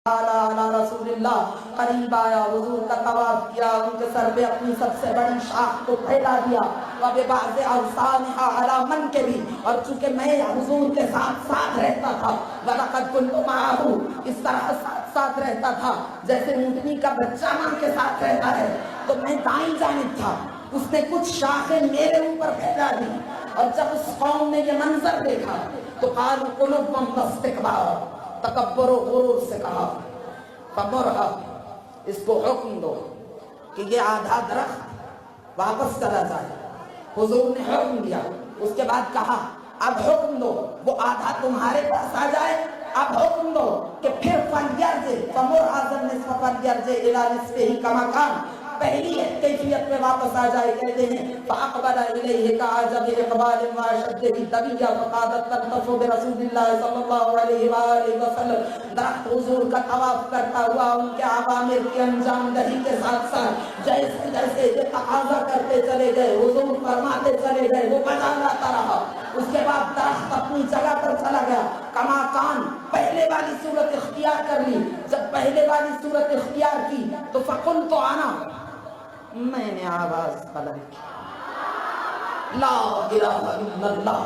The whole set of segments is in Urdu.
علی رسول اللہ قریب آیا، حضور کا طواف کیا، ان کے سر پہ اپنی سب سے بڑی شاخ کو پھیلا دیا، وببعض اوصانها علی منکبی، اور چونکہ میں حضور کے ساتھ ساتھ رہتا تھا، ولقد كنت معه، اس طرح ساتھ رہتا تھا جیسے اونٹنی کا بچہ ماں کے ساتھ رہتا ہے، تو میں دائیں جانب تھا، اس نے کچھ شاخیں میرے اوپر پھیلا دی، اور جب اس قوم نے یہ منظر دیکھا تو قالوا قلوبهم واستكبارا، تکبر و غرور سے کہا فمرھا، اس کو حکم دو کہ یہ آدھا درخت واپس چلا جائے۔ حضور نے حکم دیا، اس کے بعد کہا اب حکم دو وہ آدھا تمہارے پاس آ جائے، اب حکم دو کہ پھر فلیرجع فمرھا النصف فلیرجع الی نصفہ کما کان، پہلی کیفیت میں واپس آ جائے۔ کہتے ہیں فاقبل الیہ کعجب اقبال واشد طبیہ فقادت تلطف برسول اللہ صلی اللہ علیہ وآلہ وسلم، درخت حضور کا طواف کرتا ہوا ان کے عوامر کی انجام دہی کے ساتھ ساتھ جیسے جیسے یہ تقاضا کرتے چلے گئے، حضور فرماتے چلے گئے، وہ بجا لاتا رہا۔ اس کے بعد درخت اپنی جگہ پر چلا گیا، کما کان، پہلے والی صورت اختیار کر لی۔ جب پہلے والی صورت اختیار کی تو فقلت انا، میں نے آواز بلند کی، لا الہ الا اللہ،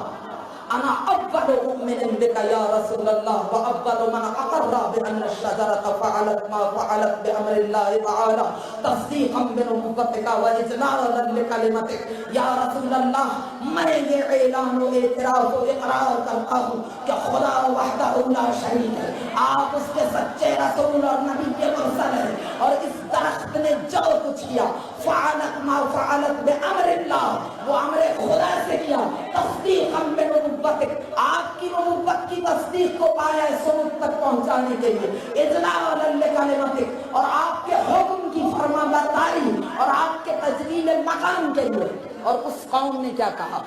انا اول مؤمن بک یا رسول اللہ واول من اقر بان الشجرۃ فعلت ما فعلت بامر اللہ تعالی تصدیقا بنبوتک واجلالا لکلمتک۔ یا رسول اللہ، میں یہ اعلان و اعتراف و اقرار کرتا ہوں کہ خدا وحدہ لا شریک ہے، آپ اس کے سچے رسول اور نبی کے مرسل ہیں، اور اس درخت نے جو کچھ کیا فعلت ما فعلت بامر اللہ، وہ امر خدا سے کیا، تصدیقا بنبوتک، آپ کی نبوت کی تصدیق کو پایا سنت تک پہنچانے کے لیے، اجلالا لکلمتک، اور آپ کے حکم کی فرما برداری اور آپ کے تجلیل مقام کے لیے۔ اور اس قوم نے کیا کہا؟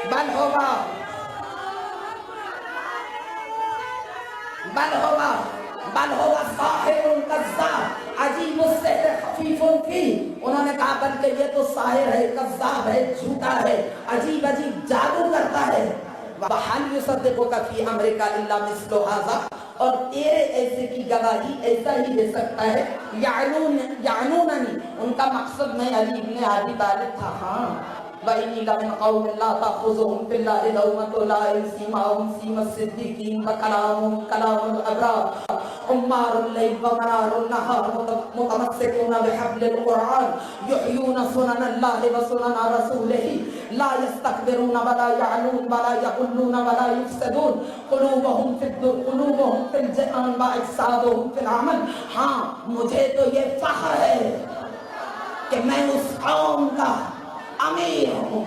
بل ہوگا ساحر کذاب عجیب السحر خفیف فی، انہوں نے کہا بلکہ یہ تو ساحر ہے، کذاب ہے، جھوٹا ہے، عجیب عجیب جادو کرتا ہے۔ وَحَلْ يُصَدِّقُكَ فِي أَمْرِكَ إِلَّا مِثْلُ هَذَا، اور تیرے ایسے کی گواہی ایسا ہی دے سکتا ہے۔ یعنوننی، ان کا مقصد میں علی ابن ابی طالب تھا، ہاں، وَإِنِّي لَمِنْ قَوْمٍ لَا تَأْخُذُهُمْ فِي اللَّهِ لَوْمَةٌ لَائِمٍ سِيمَاهُمْ سِيمَ الصِّدِّيقِينَ وَكَلَامُهُمْ كَلَامُ الْأَبْرَارِ عُمَّارُ اللَّيْلِ وَمَنَارُ النَّهَارِ مُتَمَسِّكُونَ بِحَبْلِ الْقُرْآنِ يُحْيُونَ سُنَنَ اللَّهِ وَسُنَنَ رَسُولِهِ لَا يَسْتَكْبِرُونَ وَلَا يَعْلُونَ وَلَا يَقُلُّونَ وَلَا يُفْسِدُونَ قُلُوبُهُمْ فِي الْجَنَانِ وَأَجْسَادُهُمْ فِي الْعَمَلِ۔ ہاں، مجھے تو یہ فخر ہے کہ میں اس قوم کا امیر ہوں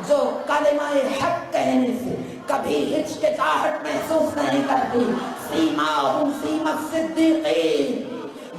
جو کلمہ حق کہنے سے کبھی ہچکچاہٹ محسوس نہیں کرتی۔ سیماہم سیم الصدیقین،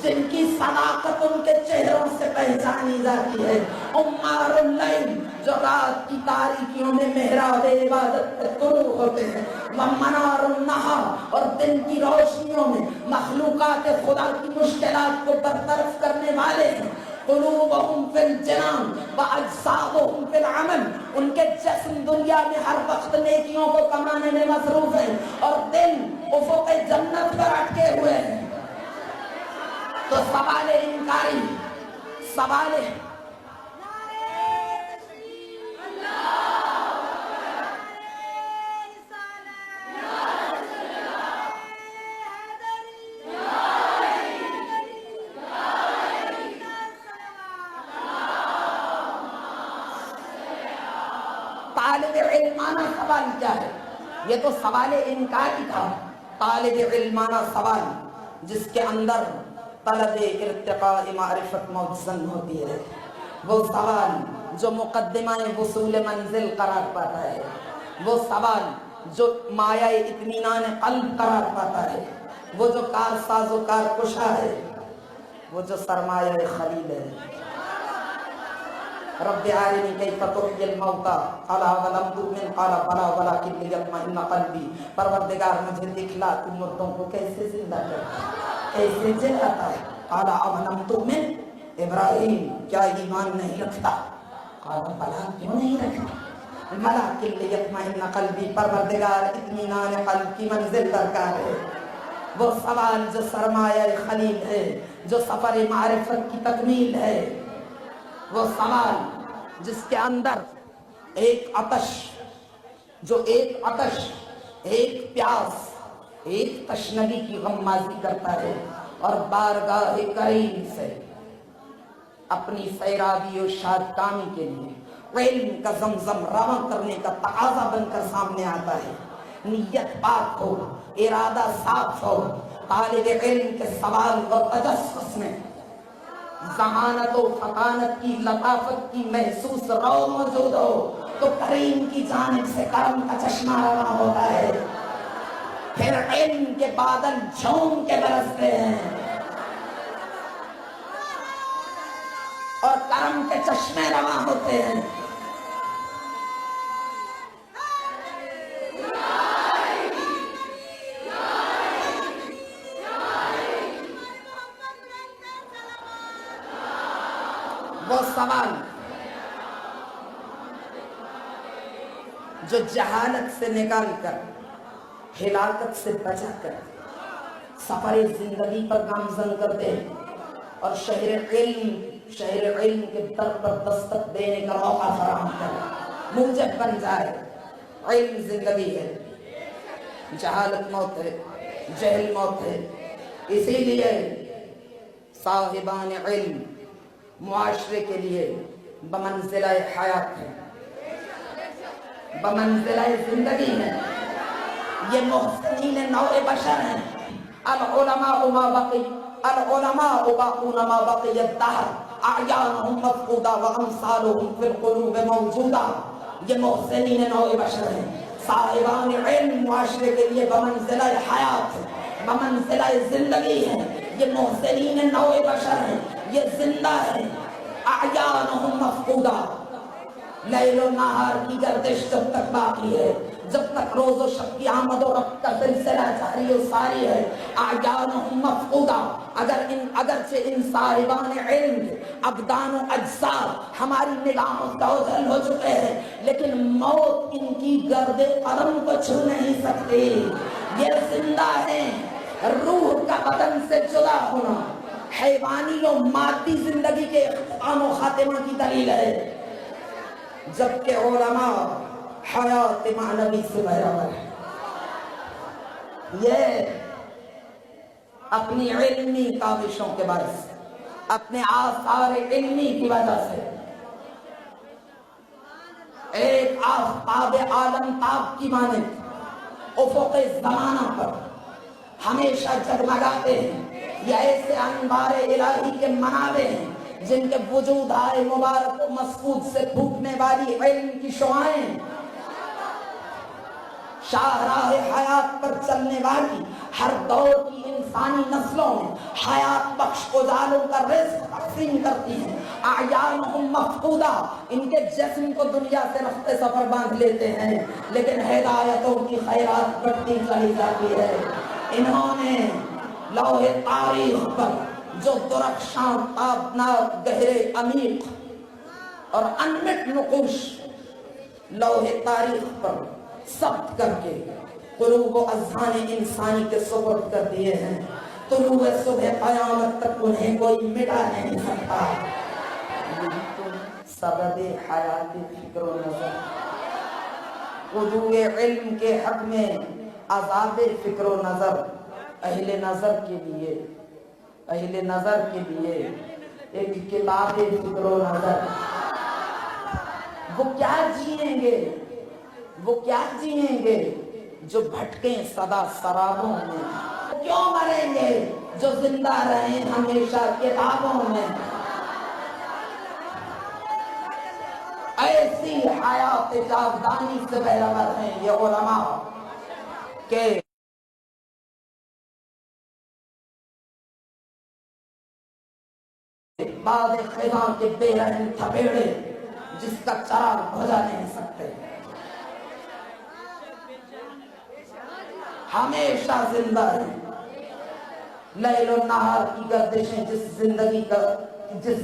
جن کی صداقت ان کے چہروں سے پہچانی جاتی ہے۔ عمار اللیل، جو رات کی تاریکیوں میں محراب عبادت پہ طلوع ہوتے ہیں۔ ومنار النہار، اور دن کی روشنیوں میں مخلوقات خدا کی مشکلات کو برطرف کرنے والے ہیں۔ قلوبہم فی الجنان واجسادہم فی العمل، ان کے جسم دنیا میں ہر وقت نیکیوں کو کمانے میں مصروف ہیں، اور دل افق جنت پر اٹکے ہوئے ہیں۔ تو سوال انکاری، سوال طالب علمانہ سوال کیا ہے؟ یہ تو سوال انکاری تھا، طالب علمانہ سوال جس کے اندر طلب ارتقاء معرفت موزن ہوتی ہے، وہ سوال جو مقدمہ وصول منزل قرار پاتا ہے، وہ سوال جو مایہ اطمینان قلب قرار پاتا ہے، وہ جو کارساز و کارکشا ہے، وہ جو سرمایہ خلیل ہے۔ رب ارنی کیف تحیی الموتى قال اولم تؤمن قال بلی ولکن لیطمئن قلبی، پروردگار مجھے دکھلا تو مردوں کو کیسے زندہ کرتا ہے، کیسے جلاتا ہے۔ قال اولم تؤمن، ابراہیم کیا ایمان نہیں رکھتا؟ قال بلی، کیوں نہیں رکھتا؟ ولکن لیطمئن قلبی، پروردگار اطمینان قلب کی منزل درکار ہے۔ وہ سوال جو سرمایہ خلیل ہے، جو سفر معرفت کی تکمیل ہے، وہ سوال جس کے اندر ایک آتش، جو ایک آتش، ایک پیاس، ایک تشنگی کی غمازی کرتا ہے اور بارگاہ کریم سے اپنی سیرابی و شادکامی کے لیے علم کا زمزم رواں کرنے کا تقاضا بن کر سامنے آتا ہے۔ نیت پاک ہو، ارادہ صاف ہو، طالب علم کے سوال و تجسس میں ذہانت و فطانت کی لطافت کی محسوس رو موجود ہو تو کریم کی جانب سے کرم کا چشمہ رواں ہوتا ہے، پھر علم کے بادل جھوم کے برستے ہیں اور کرم کے چشمے رواں ہوتے ہیں۔ وہ سوال جو جہالت سے نکال کر، ہلاکت سے بچا کر سفر زندگی پر گامزن کرتے ہیں اور شہر علم کے در پر دستک دینے کا موقع فراہم کر موجب بن جائے۔ علم زندگی ہے، جہالت موت ہے، جہل موت ہے۔ اسی لیے صاحبان علم معاشرے کے لیے بمنزلہ حیات ہے، بمنزلہ زندگی ہے۔ یہ محسنین نوع بشر ہیں۔ العلماء ما بقی، العلماء باقون ما بقی الدہر، اعیانہم مفقودہ وامثالہم فی القلوب موجودہ۔ یہ محسنین نوع بشر ہیں، صاحبان علم معاشرے کے لیے بمنزلہ حیات ہے، بمنزلہ زندگی ہے۔ یہ محسنین نوع بشر ہیں، یہ زندہ ہے۔ اعیانہم مفقودہ، لیل و نہار کی گردش جب تک باقی ہے، جب تک روز و شب کی آمد و رفت کا سلسلہ جاری و ساری ہے۔ اعیانہم مفقودہ، اگرچہ ان صاحبان علم کے ابدان و اجزاء ہماری نگاہوں سے اوجھل ہو چکے ہیں، لیکن موت ان کی گرد قدم کو چھو نہیں سکتی۔ یہ زندہ ہیں۔ روح کا بدن سے جدا ہونا حیوانی و مادی زندگی کے اختتام و خاتمہ کی دلیل ہے، جبکہ علماء حیات معنوی سے برابر ہے۔ یہ اپنی علمی کاوشوں کے باعث، اپنے آثار علمی کی وجہ سے ایک آفتاب عالم تاب کی مانند افق زمانہ پر ہمیشہ جگمگاتے ہیں۔ یہ ایسے انوار الہی کے منابع ہیں جن کے وجود آئے مبارک و مسعود سے پھوٹنے والی علم کی شعائیں شاہراہ حیات پر چلنے والی ہر دور کی انسانی نسلوں میں حیات بخش اجالوں کا رزق تقسیم کرتی ہیں۔ اعیانہم مفقودہ، ان کے جسم کو دنیا سے رفتے سفر باندھ لیتے ہیں، لیکن ہدایتوں کی خیرات بڑھتی چلی جاتی ہے۔ انہوں نے لوح تاریخ پر جو درخشاں تابناک گہرے عمیق اور انمٹ نقوش لوح تاریخ پر ثبت کر کے قلوب و اذہان انسانی کے سپرد کر دیے ہیں، طلوع صبح قیامت تک انہیں کوئی مٹا نہیں سکتا۔ سبب حیات فکر و نظر، وضوء علم کے حق میں عذاب فکر و نظر اہل نظر کے لیے، اہل نظر کے لیے ایک کتاب فکر و نظر۔ وہ کیا جیئیں گے، وہ کیا جیئیں گے جو بھٹکیں سدا سرابوں میں، وہ کیوں مریں گے جو زندہ رہیں ہمیشہ کتابوں میں۔ ایسی حیات جاودانی سے بہرور ہیں یہ علماء کہ بعد خزاں کے بے رحم تھپیڑے جس کا چراغ بجھا نہیں سکتے، ہمیشہ زندہ ہے۔ لیل و نہار کی گردشیں جس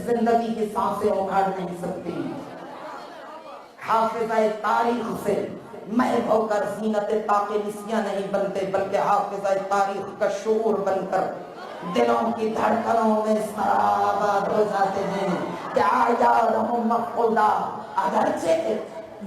زندگی کی سانسیں اکھاڑ نہیں سکتی، حافظہ تاریخ سے محو ہو کر زینت طاق نسیاں نہیں بنتے بلکہ حافظہ تاریخ کا شعور بن کر دلوں کی دھڑکنوں میں سرآباد ہو جاتے ہیں کہ اعیانہم مفقودہ اگرچہ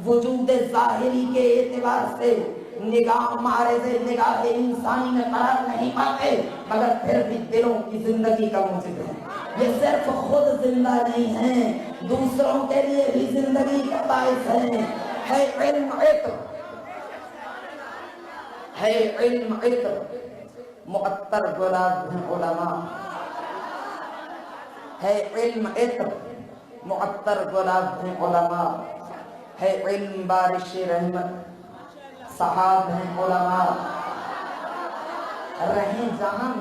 وجود ظاہری کے اعتبار سے نگاہ معرض نگاہ انسانی میں قرار نہیں پاتے مگر پھر بھی دلوں کی زندگی کا موجب ہے. یہ صرف خود زندہ نہیں ہیں دوسروں کے لیے بھی زندگی کا باعث ہیں. ہے علم عطر ہے علم عطر معطر گلاب ہیں علماء. ہے علم عطر معطر گلاب ہیں علماء. ہے علم بارش رحمت صحاب ہیں علماء. رہیں جہاں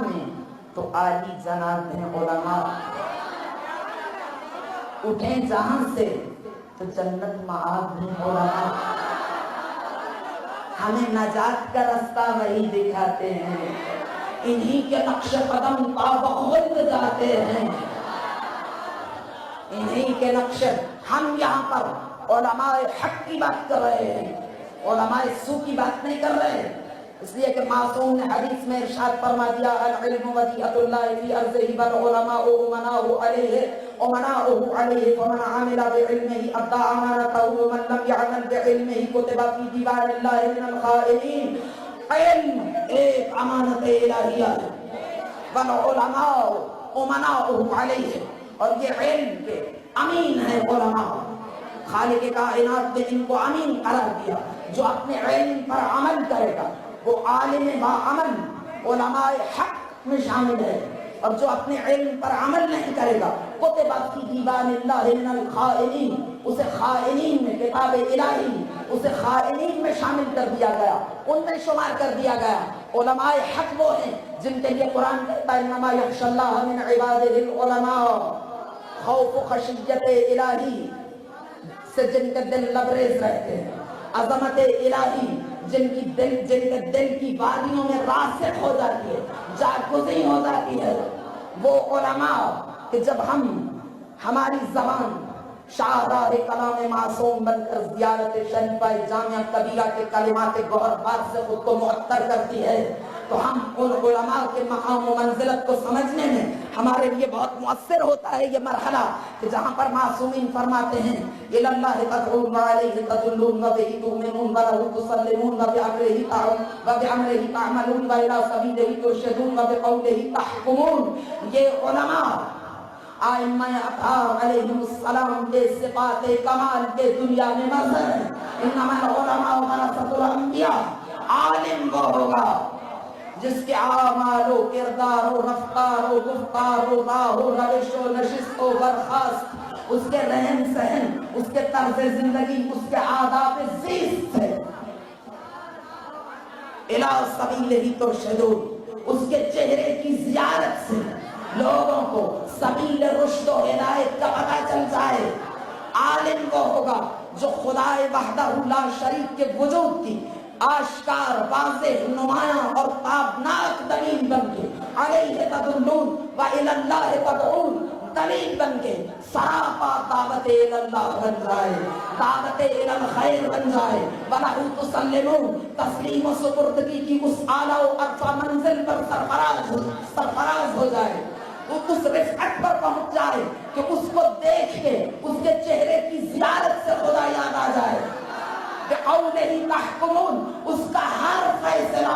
میں تو عالی جناب ہیں علماء. اٹھیں جہاں سے تو جنت معاد ہیں علماء. ہمیں نجات کا رستہ وہی دکھاتے ہیں انہی کے نقش قدم پا بخود جاتے ہیں انہی کے نقش. ہم یہاں پر علماء حق کی بات کر رہے ہیں علماء سو کی بات نہیں کر رہے ہیں اس لیے کہ معصوم نے حدیث میں ارشاد فرما دیا العلم ودیعۃ اللہ فی ارضہ والعلماء امناؤہ علیہ فمن عمل بعلمہ ادى امانتہ ومن لم يعمل بعلمہ کتب فی دیوان اللہ من الخائنین. علم ایک امانت الہیہ ہے والعلماء امناؤہ علیہ اور یہ علم کے امین ہے علماء. خالق کائنات نے ان کو امین قرار دیا. جو اپنے علم پر عمل کرے گا وہ عالم با عمل علماء حق میں شامل ہے اور جو اپنے علم پر عمل نہیں کرے گا کتب فی دیوان اللہ من الخائنین اسے خائنین میں کتاب الہی اسے خائنین میں شامل کر دیا گیا ان میں شمار کر دیا گیا. علماء حق وہ ہیں جن کے لیے قرآن کہتا ہے انما یخشی اللہ من عبادہ العلماء. خوف و خشیت الہی سے جن کے دل لبریز رہتے ہیں عظمت الہی جن کے دل کی وادیوں میں راسخ ہو جاتی ہے جاگزیں ہو جاتی ہے وہ علماء کہ جب ہماری زبان شاہراہ کلام معصوم بن کر زیارت شریفہ جامعہ کبیرہ کے کلمات گوہر بات سے خود کو معطر کرتی ہے تو ہم ان علماء کے مقام و منزلت کو سمجھنے میں ہمارے لیے بہت مؤثر ہوتا ہے یہ مرحلہ کہ جہاں پر معصومین فرماتے ہیں الاللہ تدعون وعلیہ تدلون وبہ تؤمنون ولہ تسلمون وبعمرہ تعملون والى سبیلہ ترشدون وبقولہ تحکمون. یہ علماء ائمہ اطہار علیہم السلام کے صفات کمال کے دنیا میں مظہر ہیں. انما العلماء ورثۃ الانبیاء. عالم وہ ہوگا جس کے اعمال و کردار و رفتار و گفتار و راہ و روش و نشست و برخاست اس کے رہن سہن اس کے طرز زندگی اس کے آداب زیست سے الی سبیلہ ترشدون اس کے چہرے کی زیارت سے لوگوں کو سبیل رشد و ہدایت کا پتہ چل جائے. عالم وہ ہوگا جو خدائے وحدہ لا شریک کے وجود کی آشکار واضح نمایاں اور تابناک دلیل بن کے علیہ تدلون وإلی اللہ تدعون دلیل بن کے سراپا دعوت اللہ بن جائے دعوت الخیر بن جائے وَلَهُ تُسَلِّمُونَ تسلیم و سپردگی کی اس اعلیٰ و ارفع منزل پر سرفراز ہو جائے اس رفعت پر پہنچ جائے کہ اس کو دیکھ کے اس کے چہرے کی زیارت سے خدا یاد آ جائے. بقولہ تحکمون اس کا ہر فیصلہ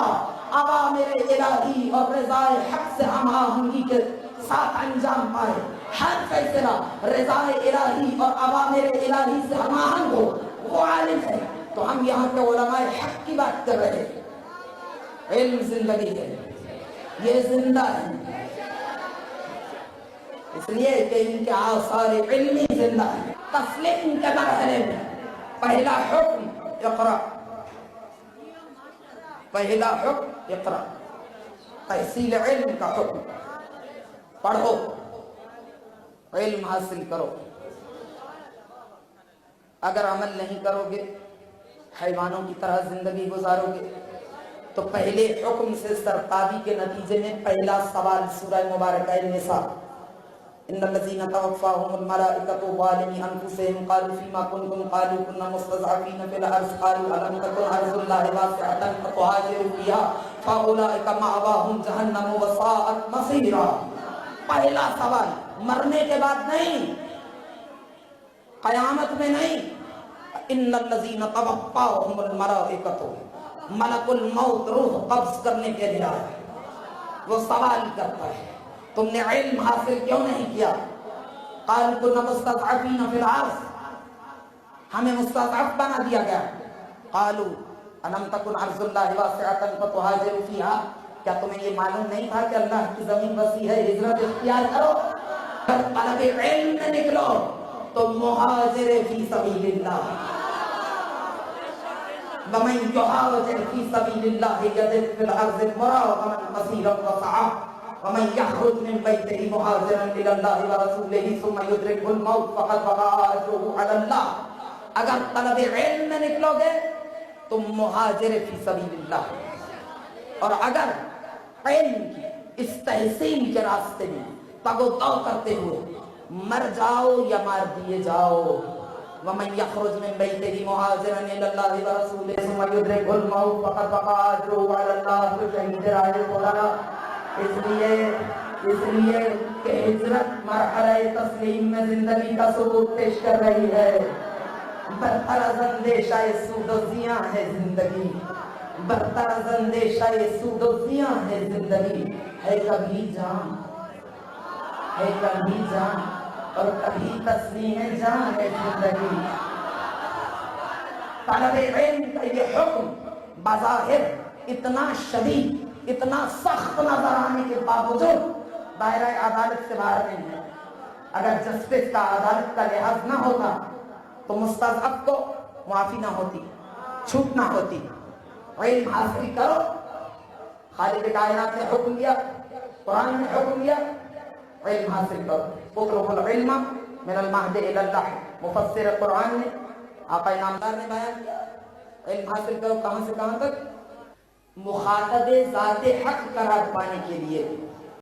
اوامر الہی اور رضائے حق سے ہم آہنگی کے ساتھ انجام پائے. ہر فیصلہ رضائے الہی اور اوامر الہی سے ہم آہنگ ہو وہ عالم ہے. تو ہم یہاں کے علماء حق کی بات کر رہے ہیں. علم زندگی ہے یہ زندہ ہے اس لیے کہ ان کے آثار علمی زندہ ہے. تسلیم کے مرحلے میں پہلا حکم اقرا پہلا حکم اقرا تحصیل علم کا حکم پڑھو علم حاصل کرو. اگر عمل نہیں کرو گے حیوانوں کی طرح زندگی گزارو گے تو پہلے حکم سے سرتابی کے نتیجے میں پہلا سوال سورہ مبارکہ النساء ان الذين توفاهم الملائكة ظالمي انفسهم قالوا فيما كنتم قالوا كنا مستضعفين في الارض قالوا الم تكن ارض الله واسعة فتهاجروا فيها فاولئك مأواهم جہنم وساءت مصيرا. پہلا سوال مرنے کے بعد نہیں، قیامت میں نہیں. ان الذين توفاهم الملائكة، ملک الموت روح قبض کرنے کے لیے آئے. وہ سوال کرتا ہے تم نے علم حاصل کیوں نہیں کیا؟ قالوا كنا مستضعفين في الارض، ہمیں مستضعف بنا دیا گیا. قالوا الم تكن ارض الله واسعة فتهاجروا فيها، کیا تمہیں یہ معلوم نہیں تھا کہ اللہ کی زمین وسیع ہے، ہجرت اختیار کرو. اگر طلب علم میں نکلو تو مہاجر فی سبیل اللہ. ومن يهاجر في سبيل الله يجد في الارض مراغما كثيرا وسعا ومن يخرج من بيته مهاجرا الى الله ورسوله ثم يدركه الموت فقد وقع اجره على الله. اگر طلب علم میں نکلو گے تم مہاجر فی سبیل اللہ، اور اگر علم کی اس تحسین کے راستے میں تگ و دو کرتے ہوئے مر جاؤ یا مار دیے جاؤ. ومن يخرج من بيته مهاجرا الى الله ورسوله ثم يدركه الموت فقد وقع اجره على الله. تو شہید رائے خدا اس لیے کہ ہجرت مرحلہ تسلیم میں زندگی کا ثبوت پیش کر رہی ہے. برطرز اندیشہ سود و زیاں ہے زندگی، برطرز اندیشہ سود و زیاں ہے زندگی. ہے کبھی جان، ہے کبھی جان اور کبھی تسلیم جان ہے زندگی. طلب علم کا یہ حکم بظاہر اتنا شدید، اتنا سخت نظر آنے کے باوجود دائرہ عدالت سے باہر نہیں ہے. اگر جسٹس کا، عدالت کا لحاظ نہ ہوتا تو مستضعف کو معافی نہ ہوتی، چھوٹ نہ ہوتی. علم حاصل کرو، خالق کائنات نے حکم دیا، قرآن نے حکم دیا، علم حاصل کرو. اطلبوا العلم من المہد الی اللحد، مفسر قرآن نے، آقا نامدار نے بیان کیا. علم حاصل کرو کہاں سے کہاں تک؟ مخاطب ذات حق قرار پانے کے لیے.